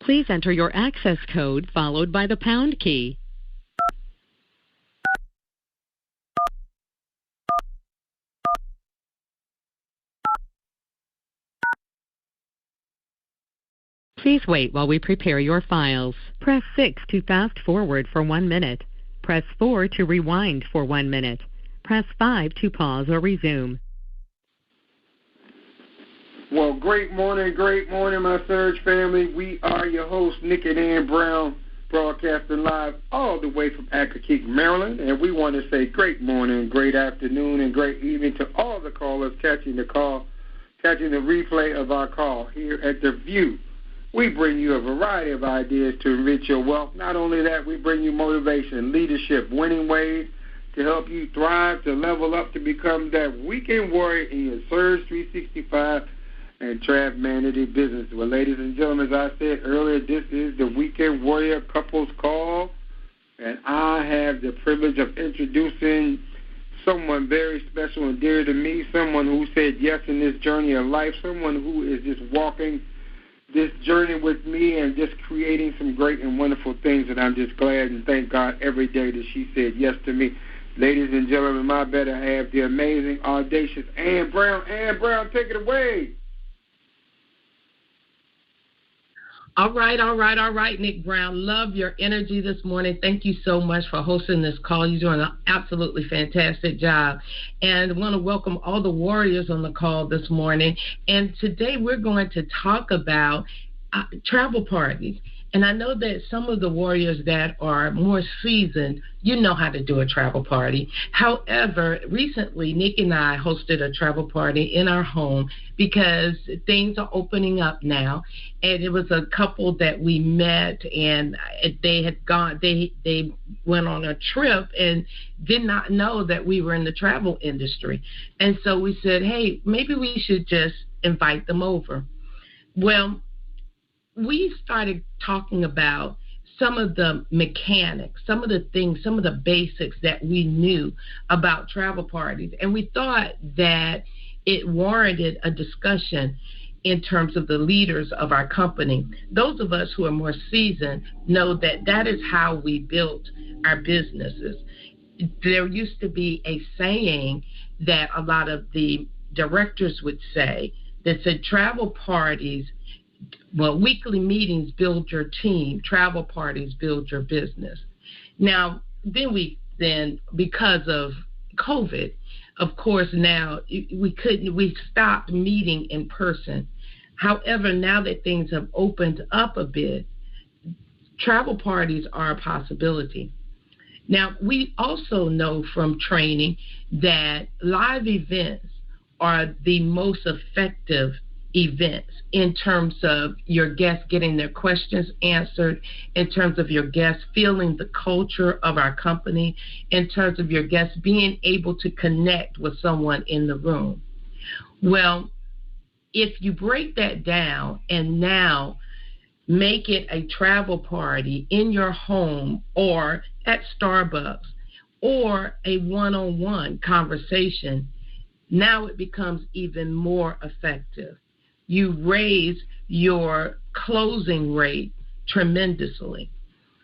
Please enter your access code followed by the pound key. Please wait while we prepare your files. Press 6 to fast forward for 1 minute. Press 4 to rewind for 1 minute. Press 5 to pause or resume. Well, great morning, my Surge family. We are your hosts, Nick and Ann Brown, broadcasting live all the way from Accokeek, Maryland. And we want to say great morning, great afternoon, and great evening to all the callers catching the replay of our call here at The View. We bring you a variety of ideas to enrich your wealth. Not only that, we bring you motivation, leadership, winning ways to help you thrive, to level up, to become that weekend warrior in your Surge 365 and Transmanity business. Well, ladies and gentlemen, as I said earlier, this is the Weekend Warrior Couples Call, and I have the privilege of introducing someone very special and dear to me, someone who said yes in this journey of life, someone who is just walking this journey with me and just creating some great and wonderful things, and I'm just glad and thank God every day that she said yes to me. Ladies and gentlemen, my better half, the amazing, audacious Ann Brown. Ann Brown, take it away. All right, Nick Brown. Love your energy this morning. Thank you so much for hosting this call. You're doing an absolutely fantastic job. And I want to welcome all the warriors on the call this morning. And today we're going to talk about travel parties. And I know that some of the warriors that are more seasoned, you know how to do a travel party. However, recently, Nick and I hosted a travel party in our home because things are opening up now. And it was a couple that we met, and they went on a trip and did not know that we were in the travel industry. And so we said, hey, maybe we should just invite them over. Well, we started talking about some of the mechanics, some of the things, some of the basics that we knew about travel parties. And we thought that it warranted a discussion in terms of the leaders of our company. Those of us who are more seasoned know that that is how we built our businesses. There used to be a saying that a lot of the directors would say that said travel parties, well, weekly meetings build your team, travel parties build your business. Now, then because of COVID, of course, now we stopped meeting in person. However, now that things have opened up a bit, travel parties are a possibility. Now, we also know from training that live events are the most effective events in terms of your guests getting their questions answered, in terms of your guests feeling the culture of our company, in terms of your guests being able to connect with someone in the room. Well, if you break that down and now make it a travel party in your home or at Starbucks or a one-on-one conversation, now it becomes even more effective. You raise your closing rate tremendously.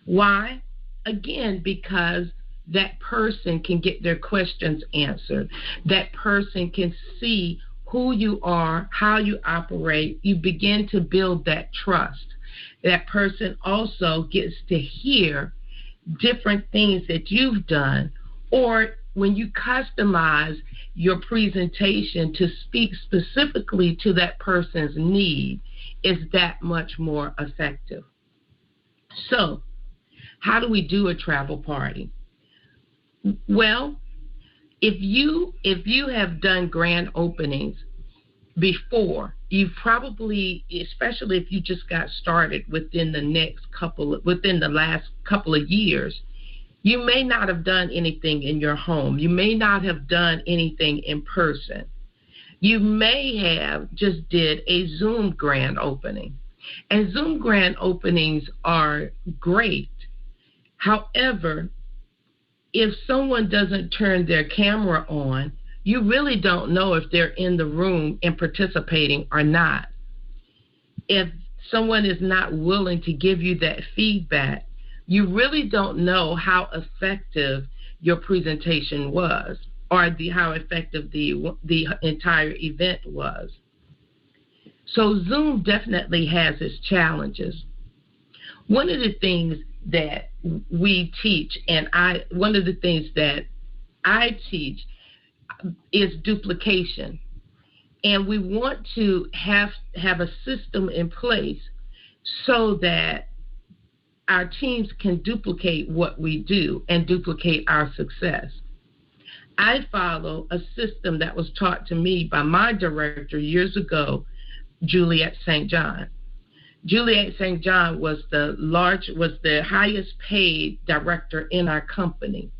Why? Again, because that person can get their questions answered. That person can see who you are, how you operate. You begin to build that trust. That person also gets to hear different things that you've done, or when you customize your presentation to speak specifically to that person's need, is that much more effective. So, how do we do a travel party? Well, if you have done grand openings before, you've probably, especially if you just got started within the last couple of years, you may not have done anything in your home. You may not have done anything in person. You may have just did a Zoom grand opening. And Zoom grand openings are great. However, if someone doesn't turn their camera on, you really don't know if they're in the room and participating or not. If someone is not willing to give you that feedback, you really don't know how effective your presentation was, or how effective the entire event was. So Zoom definitely has its challenges. One of the things that we teach, and one of the things that I teach is duplication. And we want to have a system in place so that our teams can duplicate what we do and duplicate our success. I follow a system that was taught to me by my director years ago, Juliet St. John. Juliet St. John was the highest paid director in our company.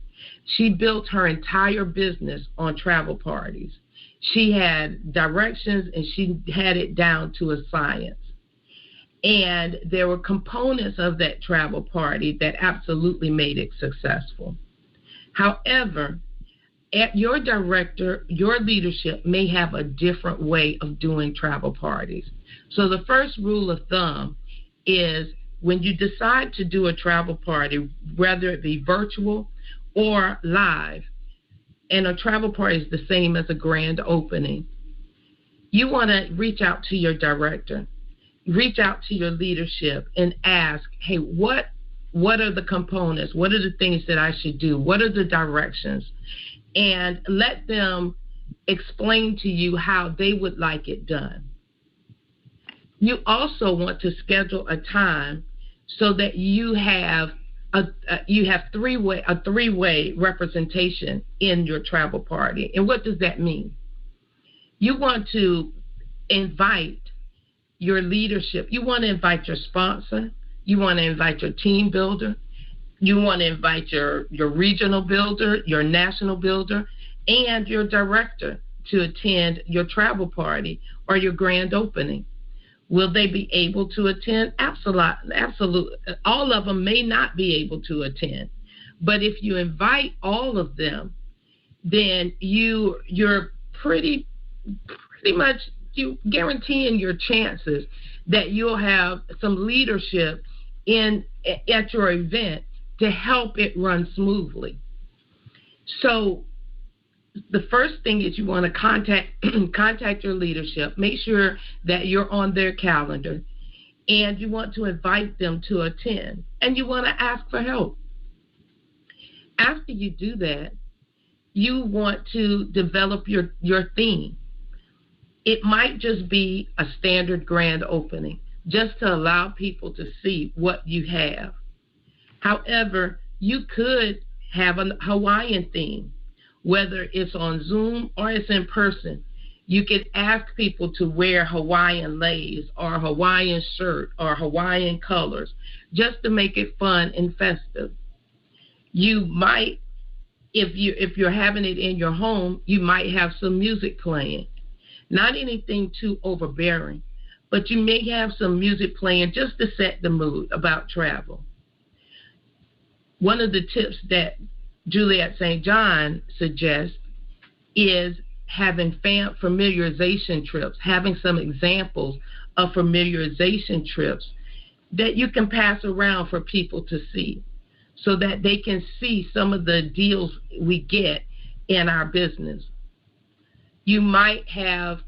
She built her entire business on travel parties. She had directions, and she had it down to a science. And there were components of that travel party that absolutely made it successful. However, at your director, your leadership may have a different way of doing travel parties. So the first rule of thumb is when you decide to do a travel party, whether it be virtual or live, and a travel party is the same as a grand opening, you want to reach out to your director, reach out to your leadership and ask, hey, what are the components? What are the things that I should do? What are the directions? And let them explain to you how they would like it done. You also want to schedule a time so that you have a three-way representation in your travel party. And what does that mean? You want to invite your leadership. You want to invite your sponsor. You want to invite your team builder. You want to invite your regional builder, your national builder, and your director to attend your travel party or your grand opening. Will they be able to attend? Absolutely. All of them may not be able to attend. But if you invite all of them, then you're pretty much you guaranteeing your chances that you'll have some leadership at your event to help it run smoothly. So the first thing is you want to contact your leadership, make sure that you're on their calendar, and you want to invite them to attend, and you want to ask for help. After you do that, you want to develop your theme. It might just be a standard grand opening, just to allow people to see what you have. However, you could have a Hawaiian theme, whether it's on Zoom or it's in person. You could ask people to wear Hawaiian leis or Hawaiian shirt or Hawaiian colors just to make it fun and festive. You might, if you're having it in your home, you might have some music playing. Not anything too overbearing, but you may have some music playing just to set the mood about travel. One of the tips that Juliet St. John suggests is having familiarization trips, having some examples of familiarization trips that you can pass around for people to see so that they can see some of the deals we get in our business. You might have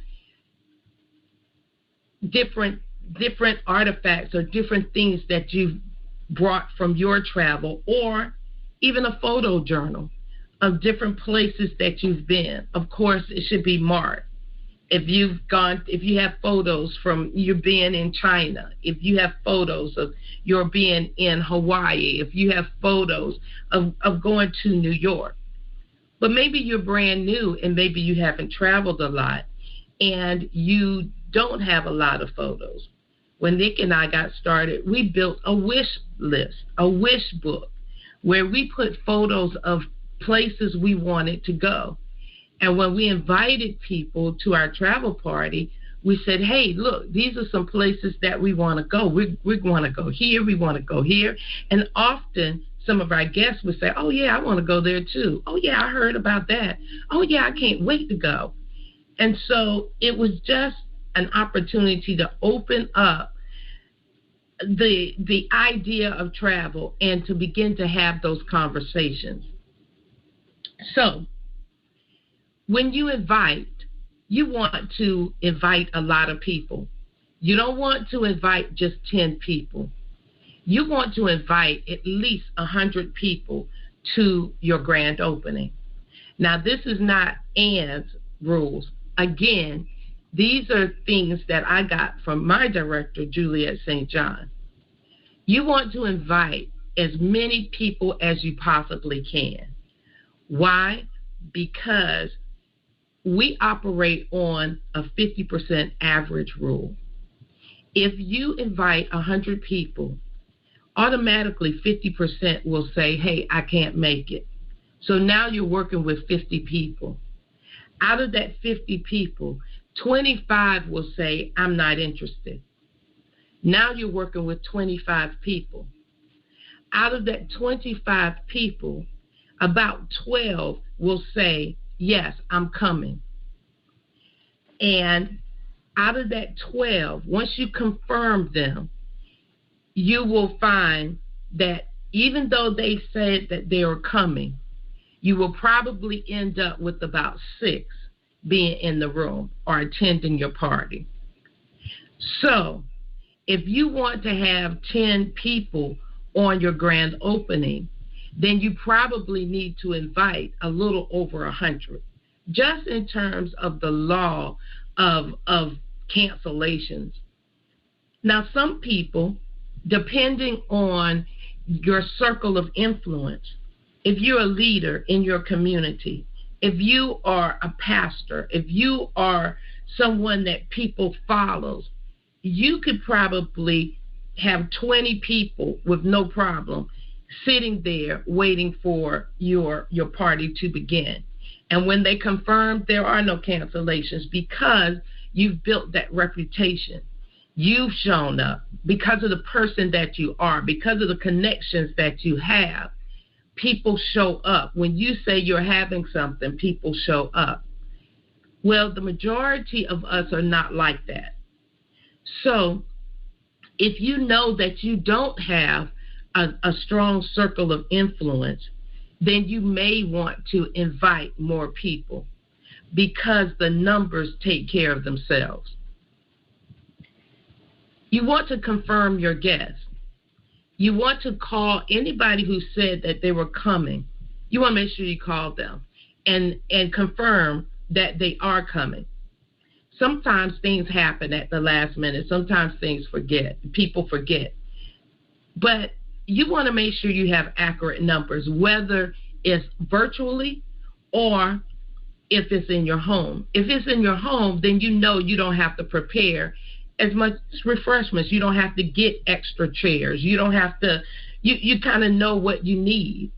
different artifacts or different things that you've brought from your travel, or even a photo journal of different places that you've been. Of course, it should be marked. If you have photos from you being in China, if you have photos of your being in Hawaii, if you have photos of going to New York. But maybe you're brand new and maybe you haven't traveled a lot and you don't have a lot of photos. When Nick and I got started, we built a wish list, a wish book, where we put photos of places we wanted to go. And when we invited people to our travel party, we said, hey, look, these are some places that we want to go. We want to go here. We want to go here. And often some of our guests would say, oh, yeah, I want to go there, too. Oh, yeah, I heard about that. Oh, yeah, I can't wait to go. And so it was just an opportunity to open up the idea of travel and to begin to have those conversations. So when you invite, you want to invite a lot of people. You don't want to invite just 10 people. You want to invite at least 100 people to your grand opening. Now, this is not Ann's rules. Again, these are things that I got from my director, Juliet St. John. You want to invite as many people as you possibly can. Why? Because we operate on a 50% average rule. If you invite 100 people, automatically 50% will say, hey, I can't make it. So now you're working with 50 people. Out of that 50 people, 25 will say, I'm not interested. Now you're working with 25 people. Out of that 25 people, about 12 will say, yes, I'm coming. And out of that 12, once you confirm them, you will find that even though they said that they are coming, you will probably end up with about 6 being in the room or attending your party. So if you want to have 10 people on your grand opening, then you probably need to invite a little over 100, just in terms of the law of cancellations. Now, some people, depending on your circle of influence, if you're a leader in your community, if you are a pastor, if you are someone that people follow, you could probably have 20 people with no problem sitting there waiting for your party to begin. And when they confirm, there are no cancellations because you've built that reputation. You've shown up because of the person that you are, because of the connections that you have. People show up. When you say you're having something, people show up. Well, the majority of us are not like that. So if you know that you don't have a strong circle of influence, then you may want to invite more people because the numbers take care of themselves. You want to confirm your guests. You want to call anybody who said that they were coming. You want to make sure you call them and confirm that they are coming. Sometimes things happen at the last minute. Sometimes people forget. But you want to make sure you have accurate numbers, whether it's virtually or if it's in your home. If it's in your home, then you know you don't have to prepare as much refreshments. You don't have to get extra chairs. You don't have to, you kind of know what you need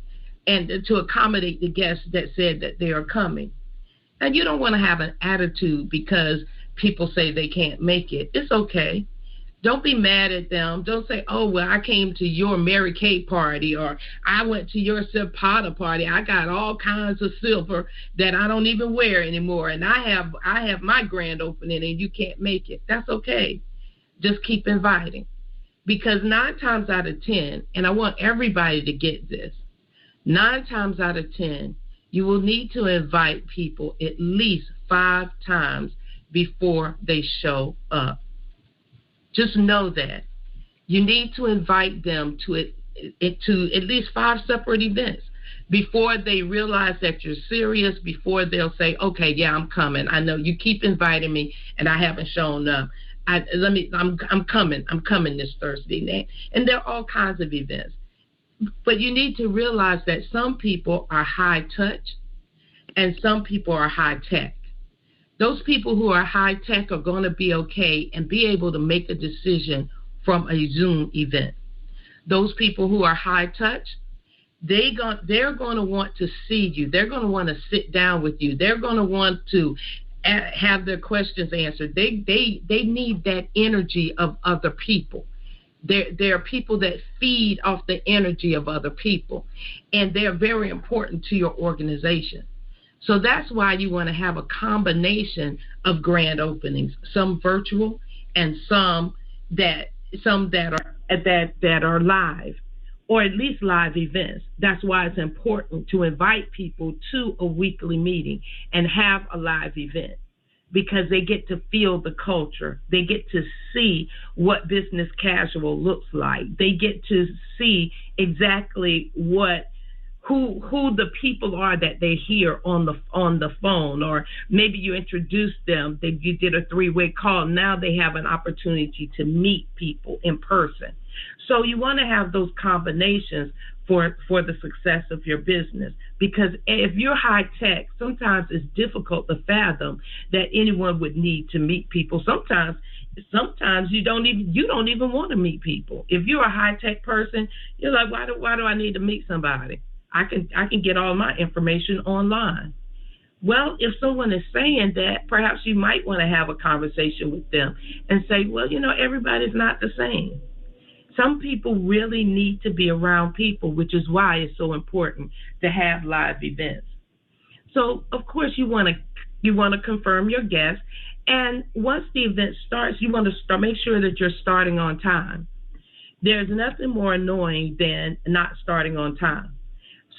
and to accommodate the guests that said that they are coming. And you don't want to have an attitude because people say they can't make it. It's okay. Don't be mad at them. Don't say, oh, well, I came to your Mary Kay party or I went to your Zapata party. I got all kinds of silver that I don't even wear anymore. And I have my grand opening and you can't make it. That's okay. Just keep inviting. Because 9 times out of 10, and I want everybody to get this, 9 times out of 10, you will need to invite people at least 5 times before they show up. Just know that. You need to invite them to at least 5 separate events before they realize that you're serious, before they'll say, okay, yeah, I'm coming. I know you keep inviting me and I haven't shown up. I'm coming this Thursday. And there are all kinds of events. But you need to realize that some people are high touch and some people are high tech. Those people who are high tech are going to be okay and be able to make a decision from a Zoom event. Those people who are high touch, they're going to want to see you. They're going to want to sit down with you. They're going to want to have their questions answered. They need that energy of other people. There are people that feed off the energy of other people, and they're very important to your organization. So that's why you want to have a combination of grand openings, some virtual and some that are that are live, or at least live events. That's why it's important to invite people to a weekly meeting and have a live event, because they get to feel the culture. They get to see what business casual looks like. They get to see exactly who the people are that they hear on the phone, or maybe you introduced them, you did a 3-way call. Now they have an opportunity to meet people in person. So you want to have those combinations for the success of your business, because if you're high tech, sometimes it's difficult to fathom that anyone would need to meet people. Sometimes you don't even want to meet people. If you're a high tech person, you're like, why do I need to meet somebody? I can get all my information online. Well, if someone is saying that, perhaps you might want to have a conversation with them and say, well, everybody's not the same. Some people really need to be around people, which is why it's so important to have live events. So, of course, you want to confirm your guests, and once the event starts, you want to make sure that you're starting on time. There's nothing more annoying than not starting on time.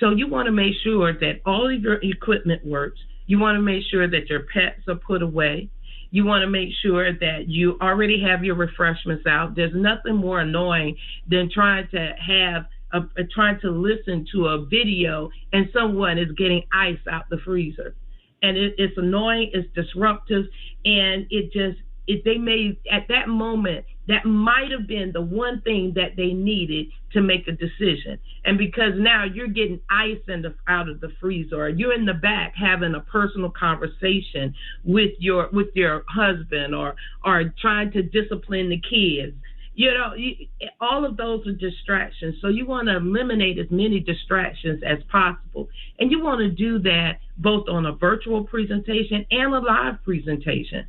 So you want to make sure that all of your equipment works. You want to make sure that your pets are put away. You want to make sure that you already have your refreshments out. There's nothing more annoying than trying to listen to a video and someone is getting ice out the freezer. And it's annoying, it's disruptive, and they may, at that moment, that might have been the one thing that they needed to make a decision. And because now you're getting ice out of the freezer, or you're in the back having a personal conversation with your husband, or trying to discipline the kids. All of those are distractions. So you want to eliminate as many distractions as possible. And you want to do that both on a virtual presentation and a live presentation.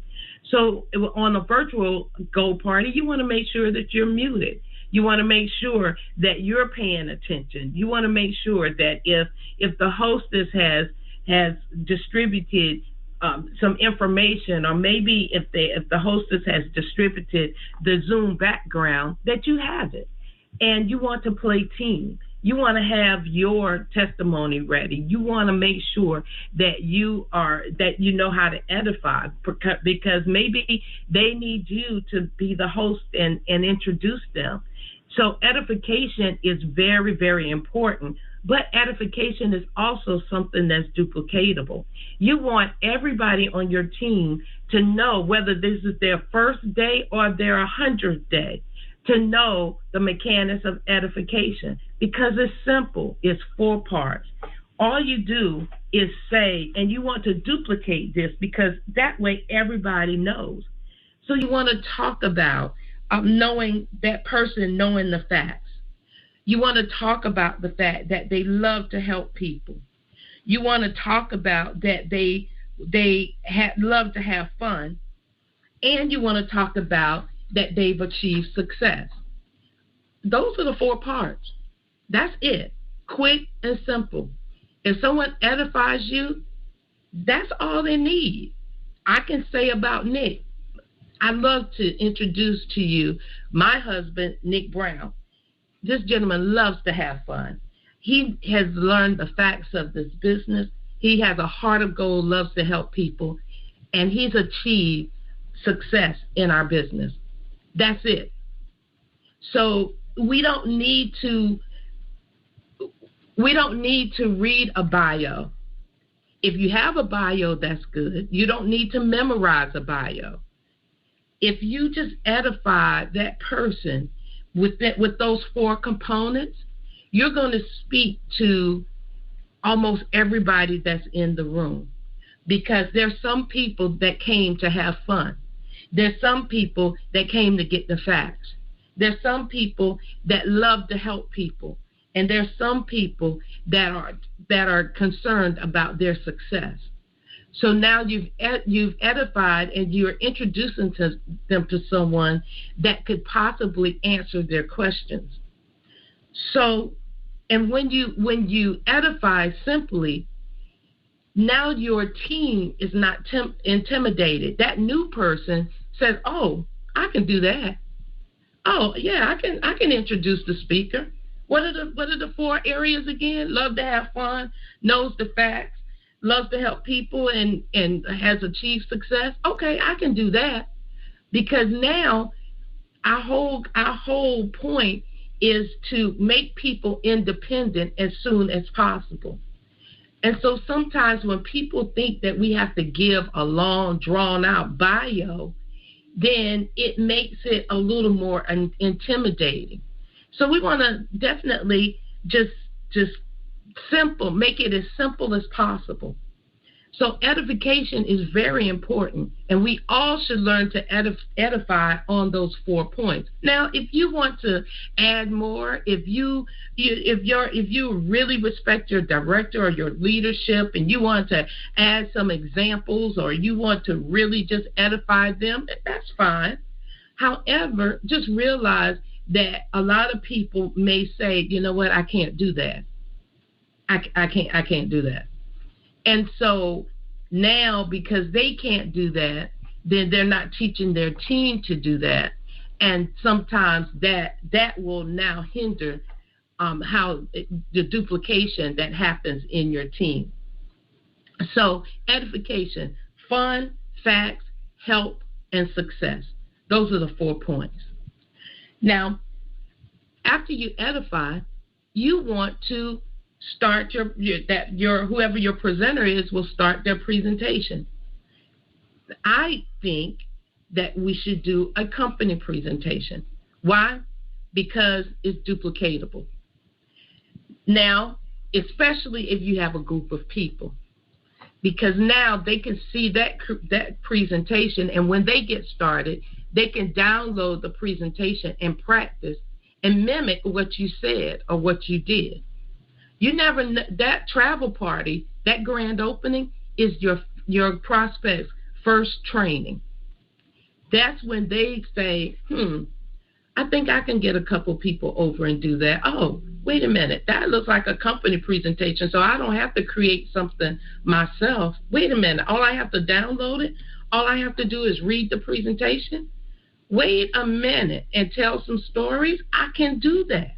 So on a virtual Go Party, you want to make sure that you're muted. You want to make sure that you're paying attention. You want to make sure that if the hostess has distributed some information, or maybe if the hostess has distributed the Zoom background, that you have it. And you want to play team. You want to have your testimony ready. You want to make sure that you know how to edify, because maybe they need you to be the host and introduce them. So edification is very, very important, but edification is also something that's duplicatable. You want everybody on your team to know, whether this is their first day or their 100th day, to know the mechanics of edification, because it's simple. It's 4 parts. All you do is say, and you want to duplicate this, because that way everybody knows. So you want to talk about knowing that person, knowing the facts. You want to talk about the fact that they love to help people. You want to talk about that they love to have fun. And you want to talk about that they've achieved success. Those are the 4 parts. That's it. Quick and simple. If someone edifies you, that's all they need. I can say about Nick, I'd love to introduce to you my husband, Nick Brown. This gentleman loves to have fun. He has learned the facts of this business. He has a heart of gold, loves to help people, and he's achieved success in our business. That's it. So we don't need to read a bio. If you have a bio, that's good. You don't need to memorize a bio. If you just edify that person with those 4 components, you're going to speak to almost everybody that's in the room, because there's some people that came to have fun. There's some people that came to get the facts. There's some people that love to help people, and there's some people that are concerned about their success. So now you've edified, and you're introducing them to someone that could possibly answer their questions. So, and when you edify simply, now your team is not intimidated. That new person says, "Oh, I can do that. Oh, yeah, I can introduce the speaker. What are the 4 areas again? Love to have fun, knows the facts, loves to help people, and has achieved success. Okay, I can do that, because now our whole point is to make people independent as soon as possible. And so sometimes when people think that we have to give a long, drawn-out bio, then it makes it a little more intimidating. So we want to definitely just make it as simple as possible. So edification is very important, and we all should learn to edify on those 4 points. Now, if you want to add more, if you really respect your director or your leadership, and you want to add some examples, or you want to really just edify them, that's fine. However, just realize that a lot of people may say, you know what, I can't do that. I can't do that. And so now, because they can't do that, then they're not teaching their team to do that. And sometimes that will now hinder the duplication that happens in your team. So edification, fun, facts, help, and success. Those are the 4 points. Now, after you edify, you want to start whoever your presenter is will start their presentation. I think that we should do a company presentation. Why? Because it's duplicatable. Now, especially if you have a group of people, because now they can see that presentation, and when they get started, they can download the presentation and practice and mimic what you said or what you did. You never that travel party, that grand opening is your prospect's first training. That's when they say, I think I can get a couple people over and do that. Oh, wait a minute, that looks like a company presentation, so I don't have to create something myself. Wait a minute, all I have to download it? All I have to do is read the presentation? Wait a minute and tell some stories? I can do that.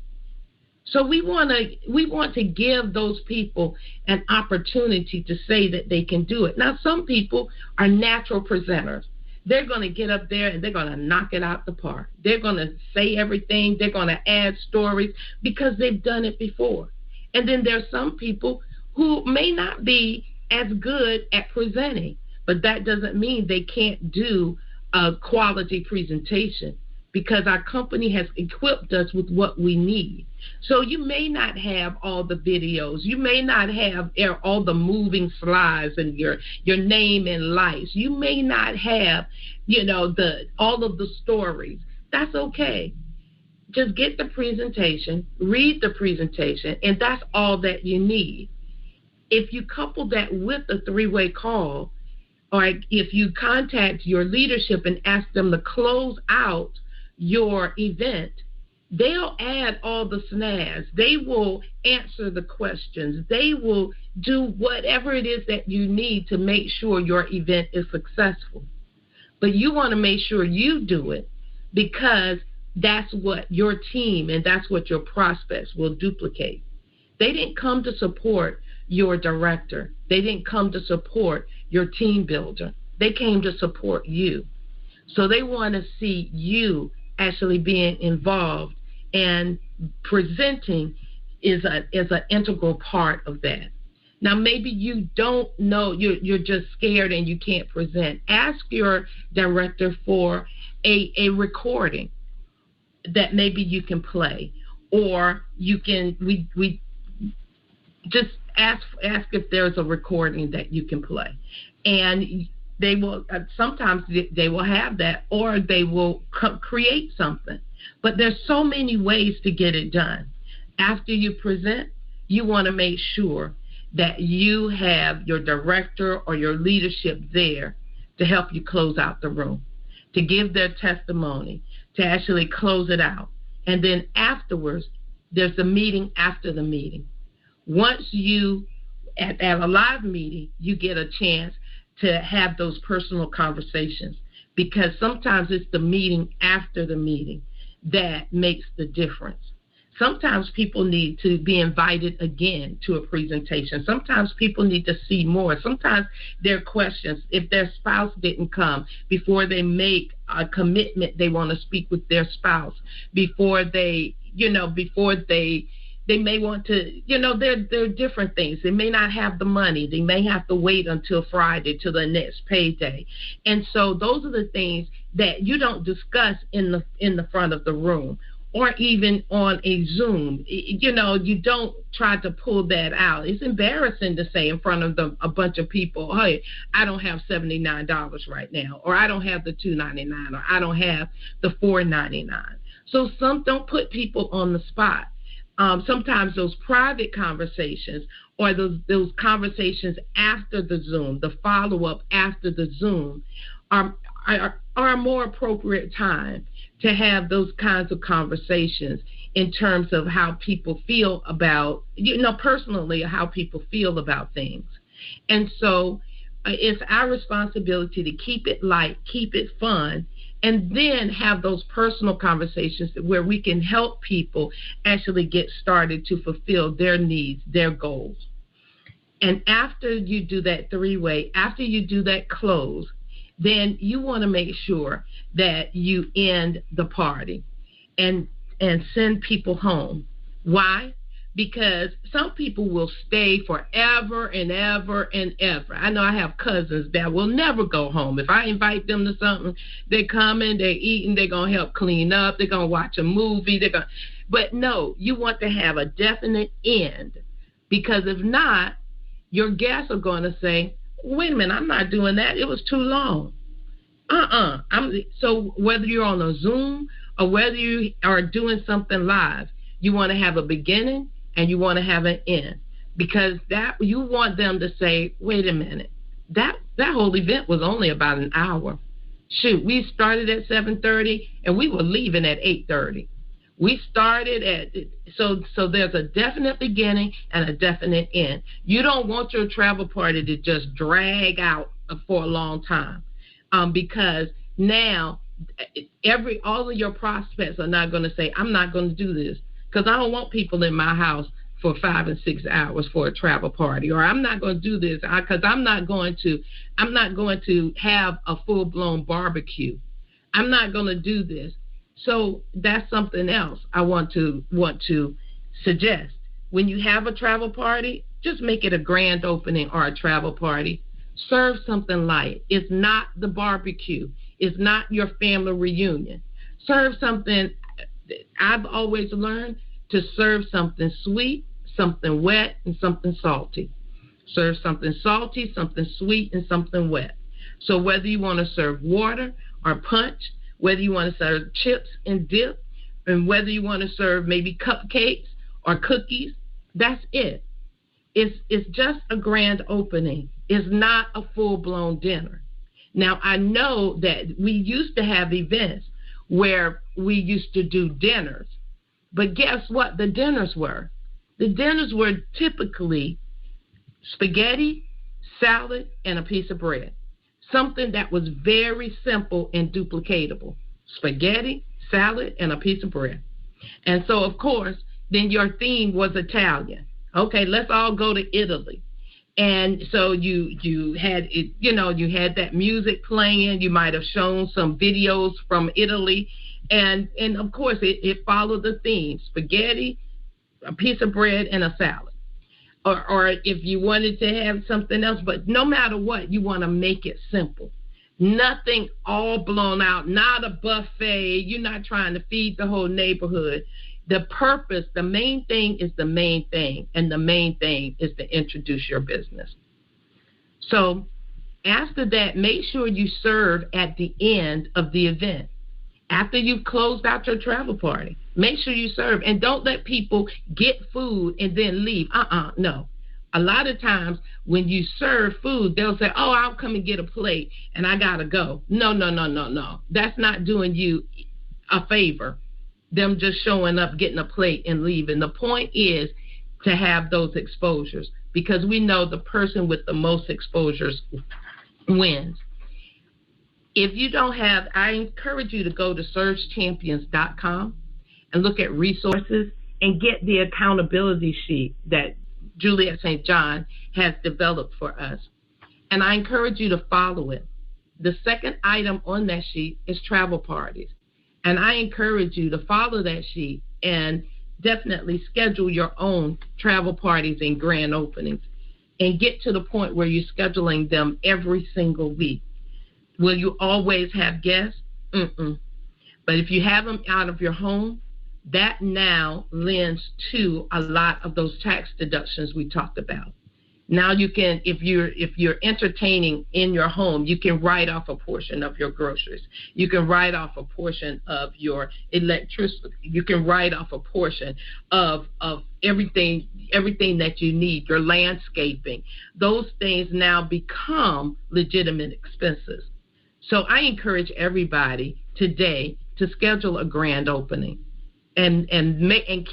So we want to give those people an opportunity to say that they can do it. Now, some people are natural presenters. They're going to get up there and they're going to knock it out the park. They're going to say everything. They're going to add stories because they've done it before. And then there's some people who may not be as good at presenting, but that doesn't mean they can't do a quality presentation, because our company has equipped us with what we need. So you may not have all the videos. You may not have all the moving slides and your name and lights. You may not have, all of the stories. That's okay. Just get the presentation, read the presentation, and that's all that you need. If you couple that with a 3-way call, or if you contact your leadership and ask them to close out your event, they'll add all the snazz. They will answer the questions. They will do whatever it is that you need to make sure your event is successful. But you want to make sure you do it, because that's what your team and that's what your prospects will duplicate. They didn't come to support your director. They didn't come to support your team builder. They came to support you. So they want to see you actually being involved, and presenting is an integral part of that. Now, maybe you don't know, you're just scared and you can't present. Ask your director for a recording that maybe you can play, or you can we just ask if there's a recording that you can play, and they will sometimes they will have that, or they will create something. But there's so many ways to get it done. After you present, you want to make sure that you have your director or your leadership there to help you close out the room, to give their testimony, to actually close it out. And then afterwards, there's the meeting after the meeting. Once you, at a live meeting, you get a chance to have those personal conversations, because sometimes it's the meeting after the meeting that makes the difference. Sometimes people need to be invited again to a presentation. Sometimes people need to see more. Sometimes there are questions. If their spouse didn't come before they make a commitment, they want to speak with their spouse before they may want to, there are different things. They may not have the money. They may have to wait until Friday, till the next payday. And so those are the things that you don't discuss in the front of the room, or even on a Zoom. You don't try to pull that out. It's embarrassing to say in front of a bunch of people, hey, I don't have $79 right now, or I don't have the $2.99, or I don't have the $4.99. So don't put people on the spot. Sometimes those private conversations, or those conversations after the Zoom, the follow-up after the Zoom, are a more appropriate time to have those kinds of conversations in terms of how people feel about, personally, how people feel about things. And so it's our responsibility to keep it light, keep it fun, and then have those personal conversations where we can help people actually get started to fulfill their needs, their goals. And after you do that three-way, after you do that close, then you want to make sure that you end the party and send people home. Why? Because some people will stay forever and ever and ever. I know I have cousins that will never go home. If I invite them to something, they're coming, they're eating, they're going to help clean up, they're going to watch a movie. But no, you want to have a definite end, because if not, your guests are going to say, wait a minute, I'm not doing that. It was too long. So whether you're on a Zoom or whether you are doing something live, you want to have a beginning and you want to have an end, because that you want them to say, wait a minute, that whole event was only about an hour. Shoot, we started at 7:30 and we were leaving at 8:30. We started so there's a definite beginning and a definite end. You don't want your travel party to just drag out for a long time, because now all of your prospects are not going to say, I'm not going to do this, because I don't want people in my house for 5 and 6 hours for a travel party, or I'm not going to do this because I'm not going to have a full-blown barbecue. I'm not going to do this. So that's something else I want to suggest. When you have a travel party, just make it a grand opening or a travel party. Serve something light. It's not the barbecue. It's not your family reunion. Serve something. I've always learned to serve something sweet, something wet, and something salty. Serve something salty, something sweet, and something wet. So whether you want to serve water or punch, whether you want to serve chips and dip, and whether you want to serve maybe cupcakes or cookies, that's it. It's just a grand opening. It's not a full-blown dinner. Now, I know that we used to have events where we used to do dinners, but guess what the dinners were? The dinners were typically spaghetti, salad, and a piece of bread. Something that was very simple and duplicatable. Spaghetti, salad, and a piece of bread. And so, of course, then your theme was Italian. Okay, let's all go to Italy. And so you had it, you had that music playing. You might have shown some videos from Italy. And of course, it followed the theme: spaghetti, a piece of bread, and a salad. Or if you wanted to have something else, but no matter what, you want to make it simple. Nothing all blown out, not a buffet. You're not trying to feed the whole neighborhood. The purpose, the main thing is the main thing, and the main thing is to introduce your business. So after that, make sure you serve at the end of the event. After you've closed out your travel party, make sure you serve, and don't let people get food and then leave. No. A lot of times when you serve food, they'll say, oh, I'll come and get a plate and I got to go. No. That's not doing you a favor, them just showing up, getting a plate and leaving. The point is to have those exposures, because we know the person with the most exposures wins. If you don't have, I encourage you to go to surgechampions.com and look at resources and get the accountability sheet that Juliet St. John has developed for us. And I encourage you to follow it. The second item on that sheet is travel parties. And I encourage you to follow that sheet and definitely schedule your own travel parties and grand openings and get to the point where you're scheduling them every single week. Will you always have guests? But if you have them out of your home, that now lends to a lot of those tax deductions we talked about. Now you can, if you're entertaining in your home, you can write off a portion of your groceries. You can write off a portion of your electricity. You can write off a portion of everything that you need, your landscaping. Those things now become legitimate expenses. So I encourage everybody today to schedule a grand opening and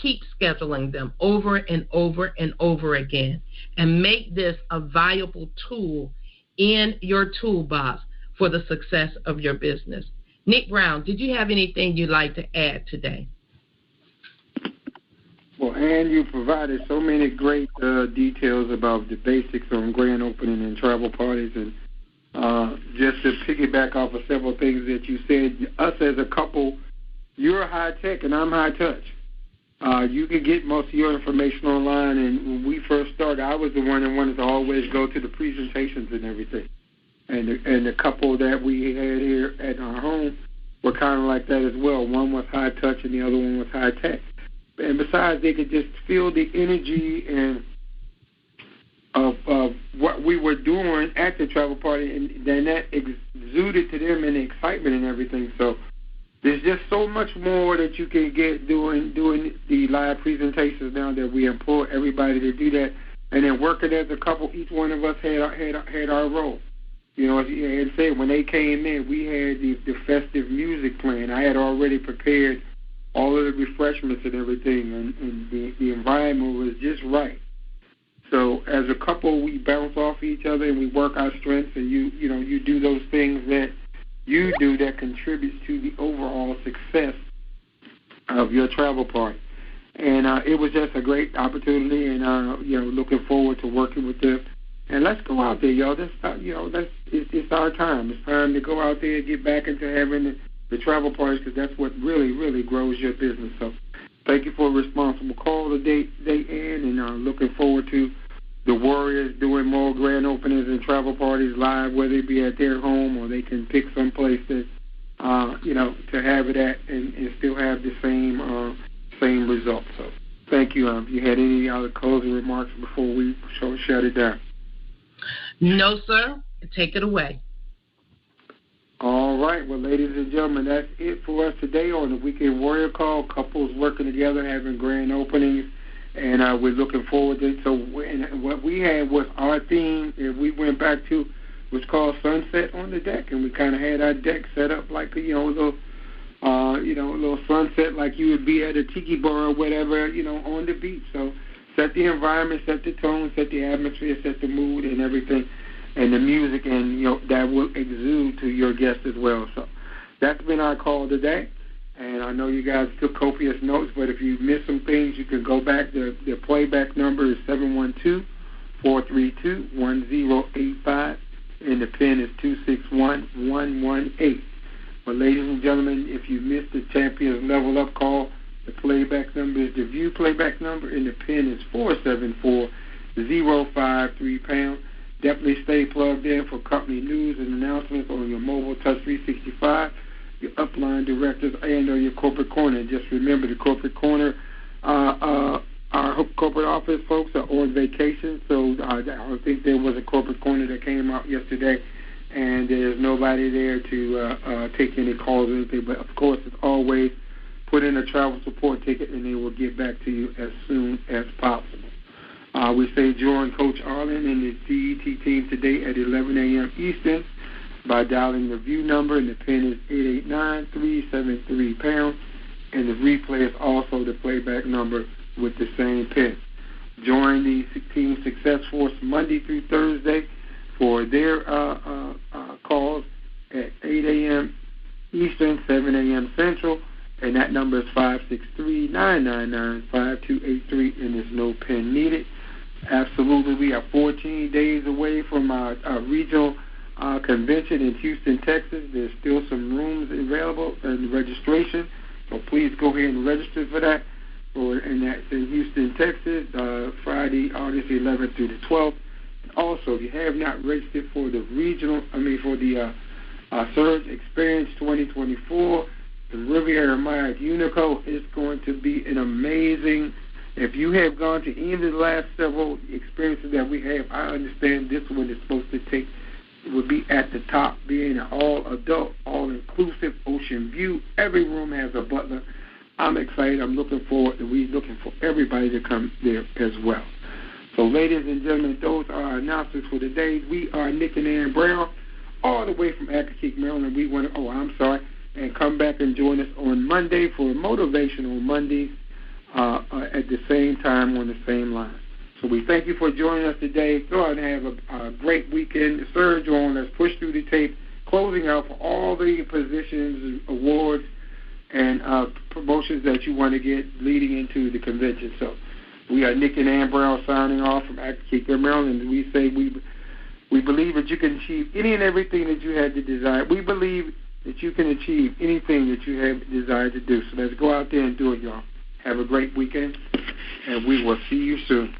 keep scheduling them over and over and over again, and make this a valuable tool in your toolbox for the success of your business. Nick Brown, did you have anything you'd like to add today? Well, Ann, you provided so many great details about the basics on grand opening and travel parties, and just to piggyback off of several things that you said, us as a couple, you're high tech and I'm high touch. You can get most of your information online, and when we first started, I was the one that wanted to always go to the presentations and everything. And the couple that we had here at our home were kind of like that as well. One was high touch and the other one was high tech. And besides, they could just feel the energy and of what we were doing at the travel party, and then that exuded to them in the excitement and everything. So there's just so much more that you can get doing the live presentations now that we implore everybody to do that. And then working as a couple, each one of us had our role. You know, as you had said, when they came in, we had the festive music playing. I had already prepared all of the refreshments and everything, and the environment was just right. So as a couple, we bounce off each other and we work our strengths, and you do those things that you do that contributes to the overall success of your travel party. And it was just a great opportunity, and looking forward to working with them. And let's go out there, y'all. It's our time. It's time to go out there and get back into having the travel parties, because that's what really, really grows your business. So thank you for a responsible call today, Ann, and looking forward to the Warriors doing more grand openings and travel parties live, whether it be at their home or they can pick some place that, to have it at and still have the same results. So thank you. You had any other closing remarks before we shut it down? No, sir. Take it away. All right. Well, ladies and gentlemen, that's it for us today on the Weekend Warrior Call. Couples working together, having grand openings, and we're looking forward to it. So what we had was our theme, and we went back to, was called Sunset on the Deck, and we kind of had our deck set up like a little sunset like you would be at a tiki bar or whatever, on the beach. So set the environment, set the tone, set the atmosphere, set the mood and everything, and the music, and that will exude to your guests as well. So that's been our call today. And I know you guys took copious notes, but if you missed some things, you can go back. The playback number is 712-432-1085, and the PIN is 261118. But ladies and gentlemen, if you missed the Champions Level Up call, the playback number is the VIEW playback number, and the PIN is 474-053#. Definitely stay plugged in for company news and announcements on your mobile Touch 365, your upline directors, and on your corporate corner. And just remember, the corporate corner, our corporate office folks are on vacation, so I don't think there was a corporate corner that came out yesterday, and there's nobody there to take any calls or anything. But, of course, as always, put in a travel support ticket, and they will get back to you as soon as possible. We say join Coach Arlen and his CET team today at 11 a.m. Eastern by dialing the VIEW number, and the PIN is 889373#, and the replay is also the playback number with the same PIN. Join the Team Success Force Monday through Thursday for their calls, at 8 a.m. Eastern, 7 a.m. Central, and that number is 563-999-5283, and there's no pen needed. Absolutely, we are 14 days away from our regional convention in Houston, Texas. There's still some rooms available and registration, so please go ahead and register for that. And that's in Houston, Texas, Friday, August 11th through the 12th. And also, if you have not registered for the Surge Experience 2024, the Riviera Maya at Unico is going to be an amazing. If you have gone to any of the last several experiences that we have, I understand this one is supposed to take. It would be at the top, being an all-adult, all-inclusive ocean view. Every room has a butler. I'm excited. I'm looking forward, and we're looking for everybody to come there as well. So, ladies and gentlemen, those are our announcements for today. We are Nick and Ann Brown, all the way from Accokeek, Maryland. We want to, and come back and join us on Monday for Motivational Mondays at the same time on the same line. So we thank you for joining us today. Go out and have a great weekend. Surge on. Let's push through the tape. Closing out for all the positions, awards, and promotions that you want to get leading into the convention. So we are Nick and Ann Brown signing off from Accokeek, Maryland. And we say we believe that you can achieve any and everything that you had to desire. We believe that you can achieve anything that you have desired to do. So let's go out there and do it, y'all. Have a great weekend, and we will see you soon.